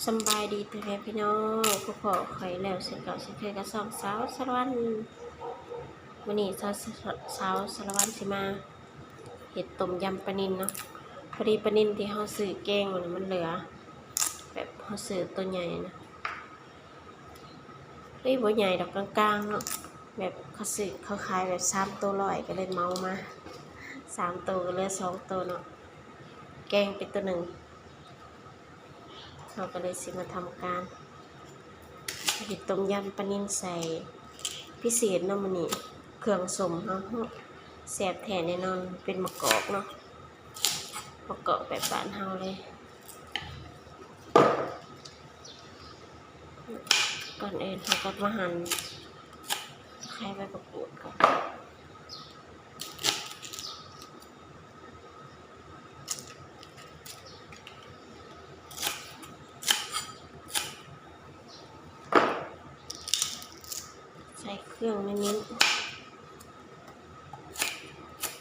สบายดีพ่อแม่พี่น้องผู้ขอไข่แล้วเสร็จเก่าเสร็จเคยกระสองสาวสารวัตรวันนี้สาวสารวัตรสิมาเห็ดต้มยำปลานิลเนาะพอดีปลานิลที่เขาซื้อแกงมันเหลือแบบเขาซื้อตัวใหญ่นะบ่ใหญ่ดอกกลางๆเนาะแบบเขาซื้อเขาขายแบบ3 ตัว 100ก็เลยเมามา3 ตัวก็เหลือ2 ตัวเนาะแกงเป็นตัวหนึ่งเราก็เลยสิมาทำการเห็ดต้มยำปลานิลใส่พิเศษเนาะมันนี่เครื่องสมเขาแซ่บแท้แน่นอนเป็นมะกอกเนาะมะกอกแบบบ้านเฮาเลยก่อนอื่นเราก็มาหั่นไข่ใบมะกรูดก่อนใส่เครื่องนิดๆ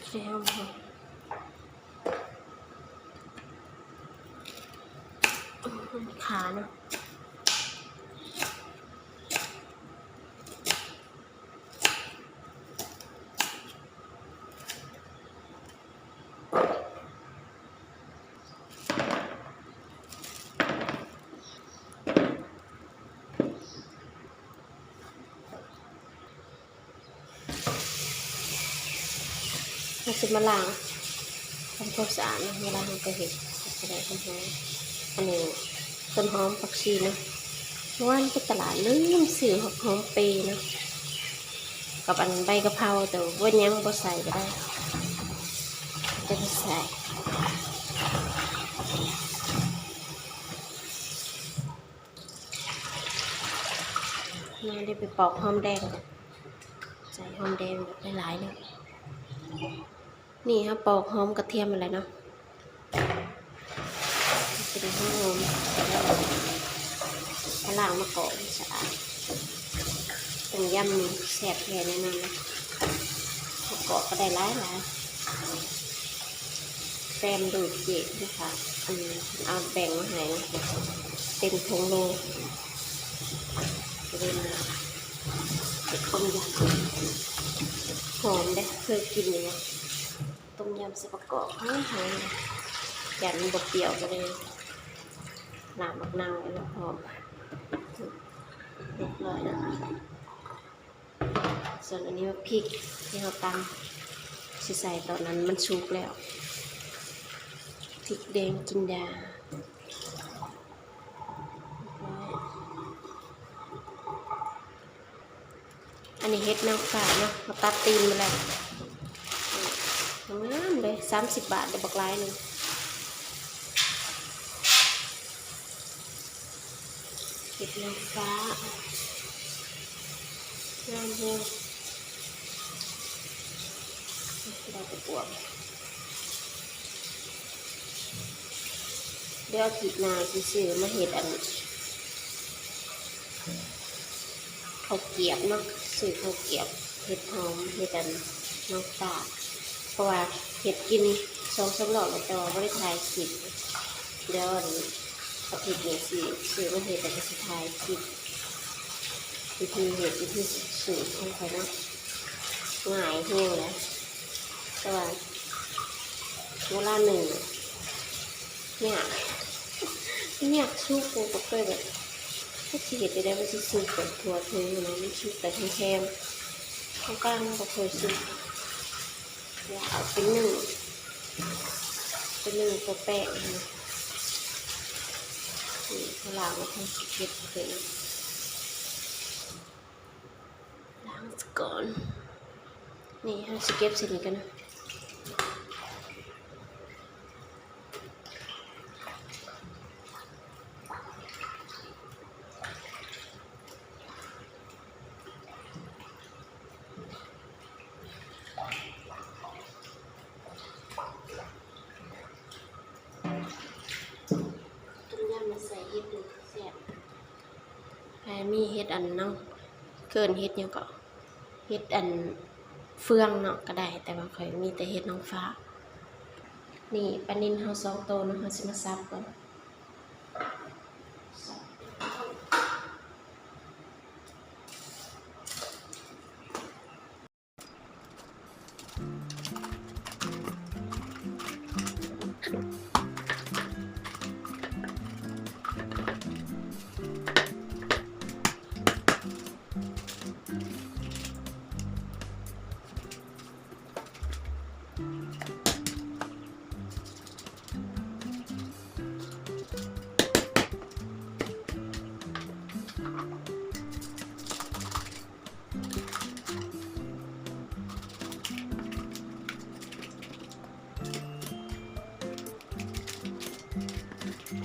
ใส่หอมขาเนาะเราจะมาล้างทำความสะอาดนะเวลาเราไปเห็ดจะได้ต้นหอมอันนี้ต้นหอมผักชีนะว่านไปตลาดลืมซื้อหอมเปย์นะกับอันใบกะเพราแต่ว่ายังบ่ใส่ก็ได้จะไม่ใส่น่าได้ไปปอกหอมแดงใส่หอมแดงหลายๆเลยนี่ครับปอกหอมกระเทียมอะไรเนาะเป็นหอมล้างมะกอกสะอาดต้มยำแซ่บแท้แน่นอนนะมะกอกก็ได้หลายแซมดูดเจ็ดนะคะเอาแบ่งมาให้เต็มถุงโลจะเป็นต้มยำหอมเด้เคยกินอยู่นะต้มยำใส่มะกอกหอมยันบดเปรี้ยวไปเลยน้ำมะนาวแล้วหอมเรียบร้อยแล้วส่วนอันนี้ว่าพริกที่เราตำใส่ตอนนั้นมันสุกแล้วพริกแดงจินดาอันนี้เฮ็ดนางฟ้าเนาะเราตัดตีนมาแล้วงามเลย30 บาทเดี๋ยวบักไลน์นึงเฮ็ดนางฟ้างามเลยได้ไปบวกเดี๋ยวอาทิตย์หน้าสิซื้อมาเฮ็ดข้าวเกี๊ยวเนาะซื้อข้าวเกี๊ยวเห็ดหอมเห็ดน้องฟ้าเพราะว่าเห็ดกิน2-3 รอบแล้วแต่ว่าไม่ได้ถ่ายคลิปเดี๋ยวอาทิตย์นี้สิซื้อมาเห็ดแต่ก็สิถ่ายคลิปวิธีเห็ดวิธีสูตรของใครเนาะง่ายเฮงนะแต่ว่าเวลาหนึ่งเนี่ยสู้กูก็เคยแบบถ้าชีวิตได้ไม่ใช่สู้กับทัวเธอนะไม่สู้แต่แคมข้างกลางก็เคยสู้อยากเอาเป็นหนึ่งตัวแป้งนะข้างล่างก็ทำสเก็ตเลยล้างก่อนนี่ให้สเก็ตเสร็จกันนะใส่เห็ดเลยแซ่บแค่มีเห็ดเนาะเกินเห็ดยังก็เห็ดเฟืองเนาะก็ได้แต่ว่าค่อยมีแต่เห็ดน้องฟ้านี่ปลานิลเฮา2 ตัวเนาะเฮาสิมาซับก่อนซับ ก่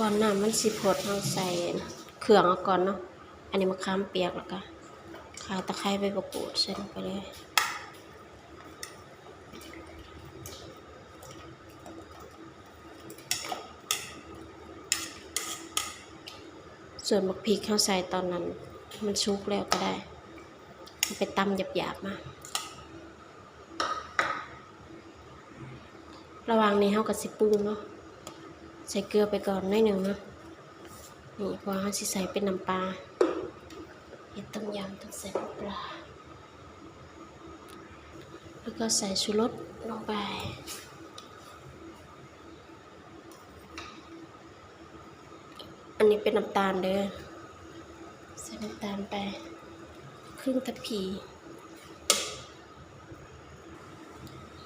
อนน้ำมันสิพดเราใส่เครื่องเอาก่อนเนาะอันนี้มะขามเปียกแล้วก็ข่าตะไคร้ใบมะกรูดใส่ลงไปเลยส่วนบักพริกเขาใส่ตอนนั้นมันชุกแล้วก็ได้ไปตำหยาบๆมาระหว่างนี้เขาก็สิปรุงเนาะใส่เกลือไปก่อนหน่อยหนึ่งเนาะนี่พอเขาสิใส่เป็นน้ำปลาเห็ดต้มยำต้องใส่น้ำปลาแล้วก็ใส่ชูรสลงไปอันนี้เป็นน้ำตาลเด้อใส่น้ำตาลไปครึ่งทัพพี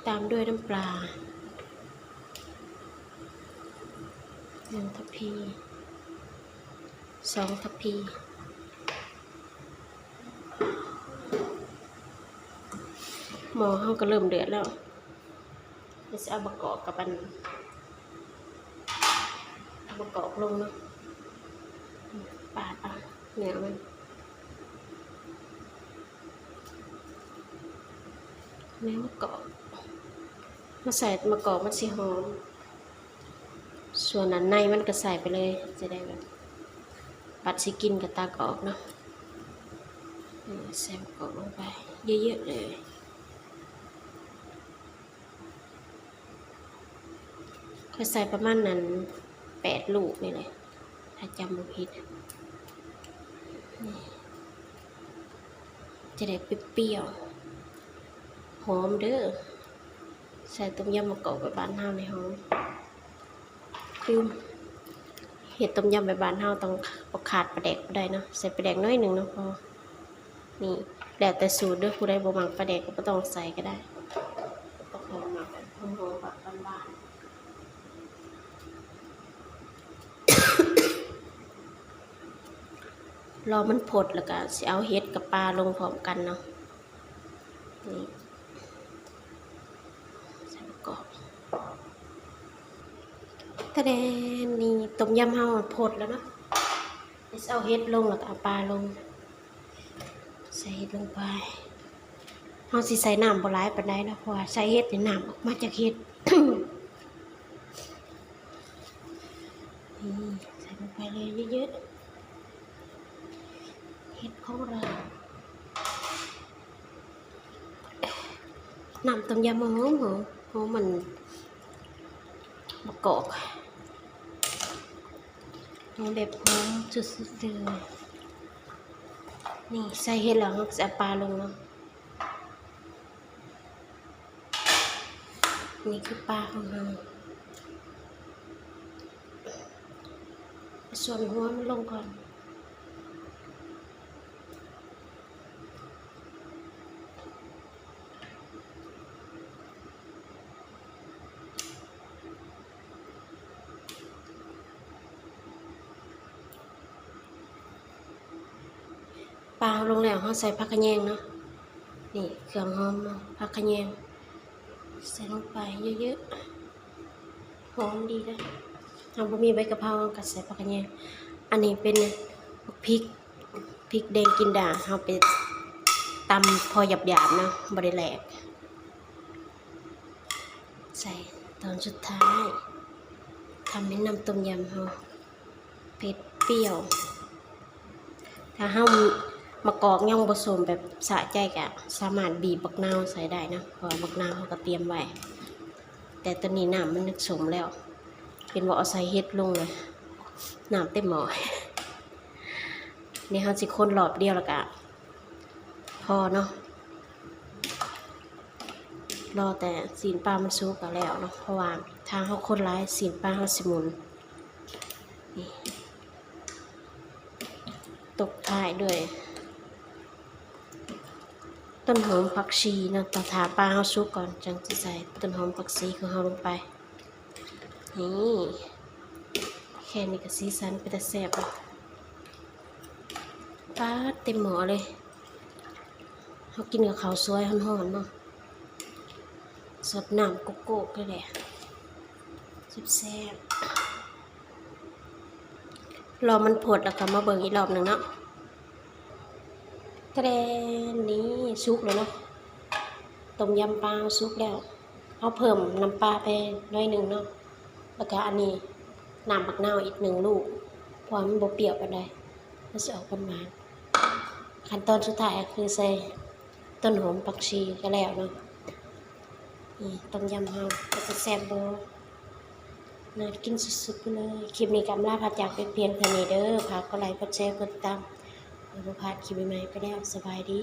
ตามด้วยน้ำปลา1 ทัพพี2 ทัพพีหม้อเขาก็เริ่มเดือดแล้วเราจะเอามะกอกกับเอามะกอกลงเนาะปาดเอาเนื้อมันเนื้อมะกอกมาใส่มะกอกมันสิหอมส่วนนั้นในมันก็ใส่ไปเลยจะได้แบบปัดสิกินกับตากออกเนาะใส่มะกอกลงไปเยอะๆเลยค่อยใส่ประมาณนั้น8 ลูกนี่เลยถ้าจำไม่ผิดจะได้เปรี้ยวหอมเด้อใส่ต้มยำมะกอกไปบ้านเฮาในหอมคือเห็ดต้มยำไปบ้านเฮาต้องขาดปลาแดกได้เนาะใส่ปลาแดกน้อยหนึ่งเนาะพอนี่แล้วแต่สูตรเด้อผู้ใดบ่มักปลาแดกก็บ่ต้องใส่ก็ได้ต้องหอมหมักแบบหอมๆแบบบ้านๆรอมันผดแล้วก็สิเอาเห็ดกับปลาลงพร้อมกันเนาะนี่ใส่มะกอกทะเลนี่ต้มยำเฮาผดแล้วเนาะเอาเห็ดลงแล้วก็เอาปลาลงใส่เห็ดลงไปเฮาสิใส่น้ำบ่หลายปานใดเนาะเพราะว่าใส่เห็ดนี่น้ำออกมาจากเห็ด นี่ใส่ลงไปเลยเยอะๆเห็ดของเราน้ำต้มยำมันหอมมันมะกอกหอมแบบหอมสุดๆเลยนี่ใส่เห็ดแล้วเราจะเอาปลาลงเนาะนี่คือปลาของเราส่วนหัวมันลงก่อนปลาลงแล้วเราใส่ผักกระแยงเนาะนี่เครื่องหอมเนาะผักกระแยงใส่ลงไปเยอะๆหอมดีนะเราบ่มีใบกะเพราก็ใส่ผักกระแยงอันนี้เป็นพริกแดงกินด่างเราไปตำพอหยาบๆเนาะบ่ได้แหลกใส่ตอนสุดท้ายทำให้น้ำต้มยำเราเผ็ดเปรี้ยวถ้าเรามะกอกย่องผสมแบบสะใจกะสามารถบีบบักนาวใส่ได้นะเพราะบักนาวเขาก็เตรียมไว้แต่ตอนนี้น้ำมันนึกสมแล้วเป็นว่าเอาใส่เห็ดลงเลยน้ำเต็มหม้อนี่เขาสิคนรอบเดียวแล้วกะพอเนาะรอแต่สีนปลามันสุกกันแล้วเนาะเพราะว่าทางเขาคนร้ายสีนปลาเขาสิมุนนี่ตกท้ายด้วยต ต้นหอมผักชีเนาะต้องถาปลาเฮาสุกก่อนจังสิใส่ต้นหอมผักชีของเฮาลงไปนี่แค่นี้ก็สีสันเป็นตาแซ่บแล้วปาดเต็มหม้อเลยเฮากินกับข้าวสวยร้อนๆเนาะสดน้ำโกโก้ก็แหละแซ่บๆรอมันผดแล้วก็มาเบิ่งอีกรอบหนึ่งเนาะกระเด็นนี้สุกเลยเนาะต้มยำปลาสุกแล้วเอาเพิ่มน้ำปลาไปหน่อยหนึ่งเนาะแล้วก็อันนี้น้ำบักนาวอีก1 ลูกเพราะมันบ่เปรี้ยวปานใดมันสิออกหวานๆขั้นตอนสุดท้ายก็คือใส่ต้นหอมผักชีก็แล้วเนาะนี่ต้มยำเฮาก็จะแซ่บบ่น่ากินสุดๆไปเลยคลิปนี้กำลาพาจากไปเพียงเท่านี้เด้อฝากกดไลค์กดแชร์กดติดตามเพื่อบ่พลาดคลิปใหม่ๆไปแล้วสบายดี